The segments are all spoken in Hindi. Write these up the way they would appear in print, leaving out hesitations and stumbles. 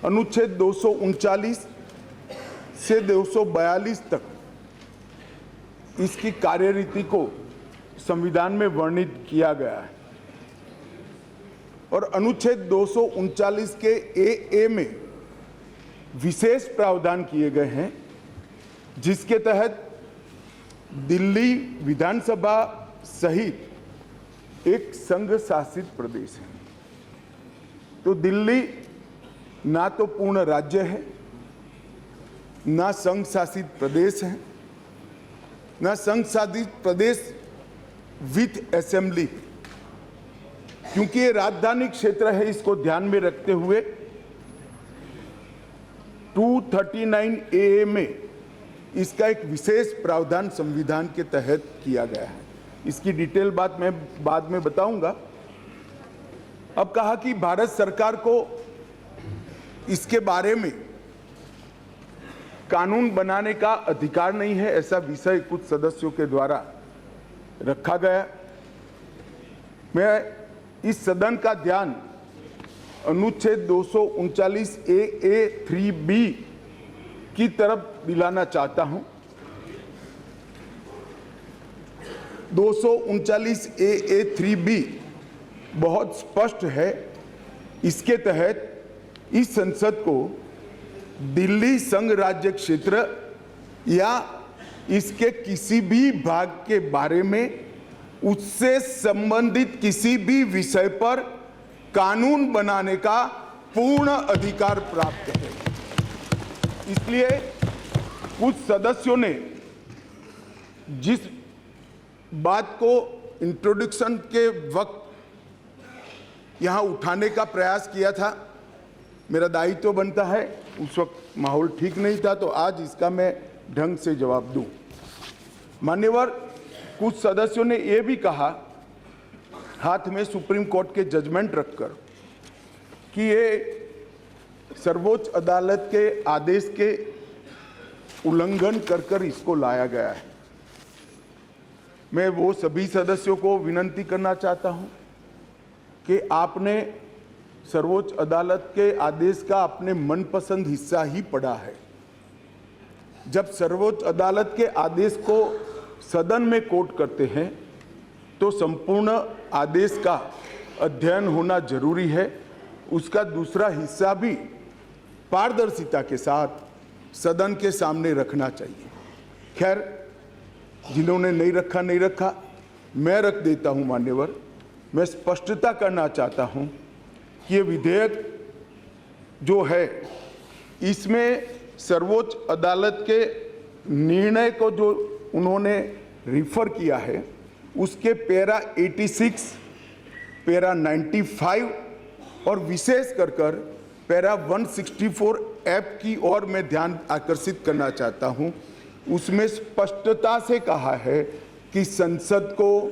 अनुच्छेद 239 से 242 तक इसकी कार्यरीति को संविधान में वर्णित किया गया है और अनुच्छेद 239 के ए में विशेष प्रावधान किए गए हैं, जिसके तहत दिल्ली विधानसभा सहित एक संघ शासित प्रदेश है। तो दिल्ली ना तो पूर्ण राज्य है, ना संघ शासित प्रदेश है, ना संघ शासित प्रदेश विथ असेंबली। क्योंकि ये राजधानी क्षेत्र है, इसको ध्यान में रखते हुए 239A में इसका एक विशेष प्रावधान संविधान के तहत किया गया है। इसकी डिटेल बात मैं बाद में बताऊंगा। अब कहा कि भारत सरकार को इसके बारे में कानून बनाने का अधिकार नहीं है, ऐसा विषय कुछ सदस्यों के द्वारा रखा गया। मैं इस सदन का ध्यान अनुच्छेद 239A3B की तरफ दिलाना चाहता हूं। 239A3B बहुत स्पष्ट है। इसके तहत इस संसद को दिल्ली संघ राज्य क्षेत्र या इसके किसी भी भाग के बारे में उससे संबंधित किसी भी विषय पर कानून बनाने का पूर्ण अधिकार प्राप्त है। इसलिए कुछ सदस्यों ने जिस बात को इंट्रोडक्शन के वक्त यहां उठाने का प्रयास किया था, मेरा दायित्व बनता है, उस वक्त माहौल ठीक नहीं था, तो आज इसका मैं ढंग से जवाब दूं। मान्यवर, कुछ सदस्यों ने यह भी कहा हाथ में सुप्रीम कोर्ट के जजमेंट रखकर कि ये सर्वोच्च अदालत के आदेश के उल्लंघन कर इसको लाया गया है। मैं वो सभी सदस्यों को विनती करना चाहता हूं कि आपने सर्वोच्च अदालत के आदेश का अपने मनपसंद हिस्सा ही पढ़ा है। जब सर्वोच्च अदालत के आदेश को सदन में कोट करते हैं तो संपूर्ण आदेश का अध्ययन होना जरूरी है। उसका दूसरा हिस्सा भी पारदर्शिता के साथ सदन के सामने रखना चाहिए। खैर, जिन्होंने नहीं रखा, मैं रख देता हूं। मान्यवर, मैं स्पष्टता करना चाहता हूं कि ये विधेयक जो है, इसमें सर्वोच्च अदालत के निर्णय को जो उन्होंने रिफर किया है, उसके पैरा 86, पैरा 95 और विशेष कर पैरा 164F की ओर मैं ध्यान आकर्षित करना चाहता हूं। उसमें स्पष्टता से कहा है कि संसद को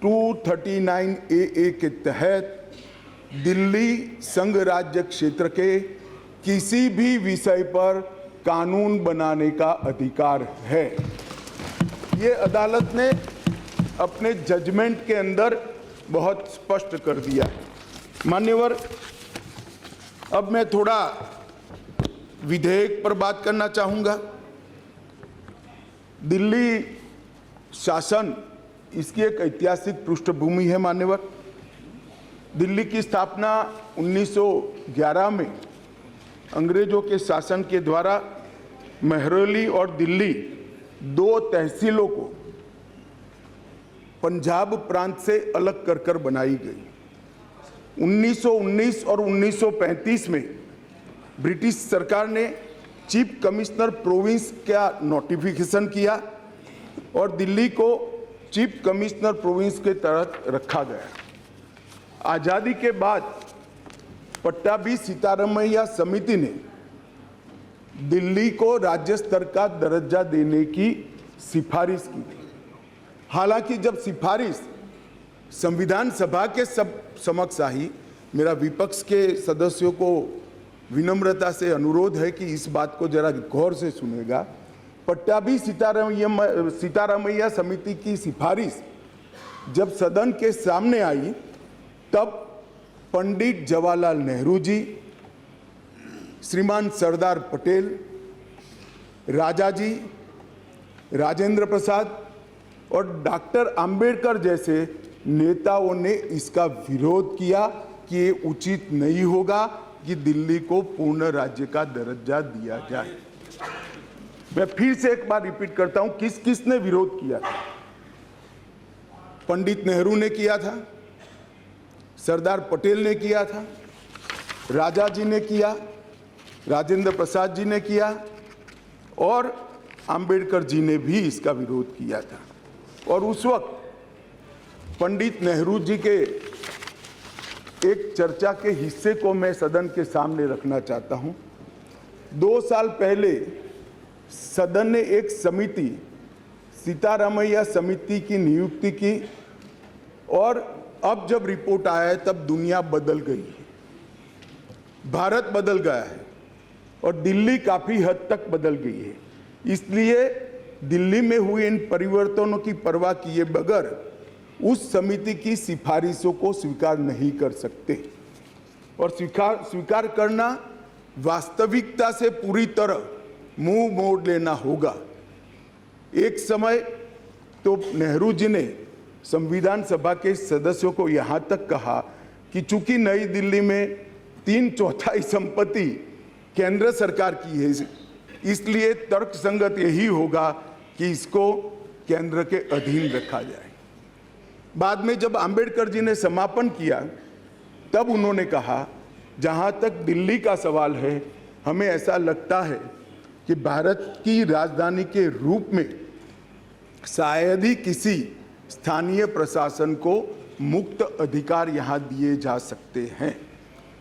239AA के तहत दिल्ली संघ राज्य क्षेत्र के किसी भी विषय पर कानून बनाने का अधिकार है। ये अदालत ने अपने जजमेंट के अंदर बहुत स्पष्ट कर दिया है। मान्यवर, अब मैं थोड़ा विधेयक पर बात करना चाहूंगा। दिल्ली शासन, इसकी एक ऐतिहासिक पृष्ठभूमि है। मान्यवर, दिल्ली की स्थापना 1911 में अंग्रेजों के शासन के द्वारा महरौली और दिल्ली दो तहसीलों को पंजाब प्रांत से अलग कर बनाई गई। 1919 और 1935 में ब्रिटिश सरकार ने चीफ कमिश्नर प्रोविंस का नोटिफिकेशन किया और दिल्ली को चीफ कमिश्नर प्रोविंस के तहत रखा गया। आज़ादी के बाद पट्टाभी सीतारामैया समिति ने दिल्ली को राज्य स्तर का दर्जा देने की सिफारिश की थी। हालांकि जब सिफारिश संविधान सभा के समक्ष आई, मेरा विपक्ष के सदस्यों को विनम्रता से अनुरोध है कि इस बात को जरा गौर से सुनेगा। पट्टाभी सीतारामैया समिति की सिफारिश जब सदन के सामने आई, तब पंडित जवाहरलाल नेहरू जी, श्रीमान सरदार पटेल, राजाजी, राजेंद्र प्रसाद और डॉक्टर अंबेडकर जैसे नेताओं ने इसका विरोध किया कि ये उचित नहीं होगा कि दिल्ली को पूर्ण राज्य का दर्जा दिया जाए। मैं फिर से एक बार रिपीट करता हूं, किस किस ने विरोध किया था? पंडित नेहरू ने किया था, सरदार पटेल ने किया था, राजा जी ने किया, राजेंद्र प्रसाद जी ने किया और अंबेडकर जी ने भी इसका विरोध किया था। और उस वक्त पंडित नेहरू जी के एक चर्चा के हिस्से को मैं सदन के सामने रखना चाहता हूं। 2 साल पहले सदन ने एक समिति, सीतारामैया समिति की नियुक्ति की और अब जब रिपोर्ट आया है तब दुनिया बदल गई है, भारत बदल गया है और दिल्ली काफी हद तक बदल गई है। इसलिए दिल्ली में हुए इन परिवर्तनों की परवाह किए बगैर उस समिति की सिफारिशों को स्वीकार नहीं कर सकते और स्वीकार करना वास्तविकता से पूरी तरह मुंह मोड़ लेना होगा। एक समय तो नेहरू जी ने संविधान सभा के सदस्यों को यहां तक कहा कि चूंकि नई दिल्ली में 3/4 संपत्ति केंद्र सरकार की है, इसलिए तर्कसंगत यही होगा कि इसको केंद्र के अधीन रखा जाए। बाद में जब अंबेडकर जी ने समापन किया तब उन्होंने कहा, जहां तक दिल्ली का सवाल है, हमें ऐसा लगता है कि भारत की राजधानी के रूप में शायद ही किसी स्थानीय प्रशासन को मुक्त अधिकार यहां दिए जा सकते हैं।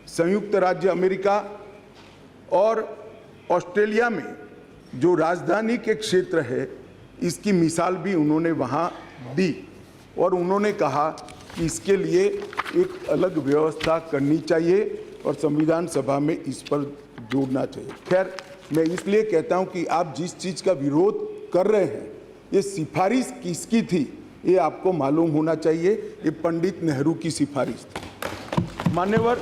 संयुक्त राज्य अमेरिका और ऑस्ट्रेलिया में जो राजधानी के क्षेत्र है, इसकी मिसाल भी उन्होंने वहां दी और उन्होंने कहा कि इसके लिए एक अलग व्यवस्था करनी चाहिए और संविधान सभा में इस पर जोड़ना चाहिए। खैर, मैं इसलिए कहता हूं कि आप जिस चीज़ का विरोध कर रहे हैं, ये सिफारिश किसकी थी ये आपको मालूम होना चाहिए। ये पंडित नेहरू की सिफारिश थी। मान्यवर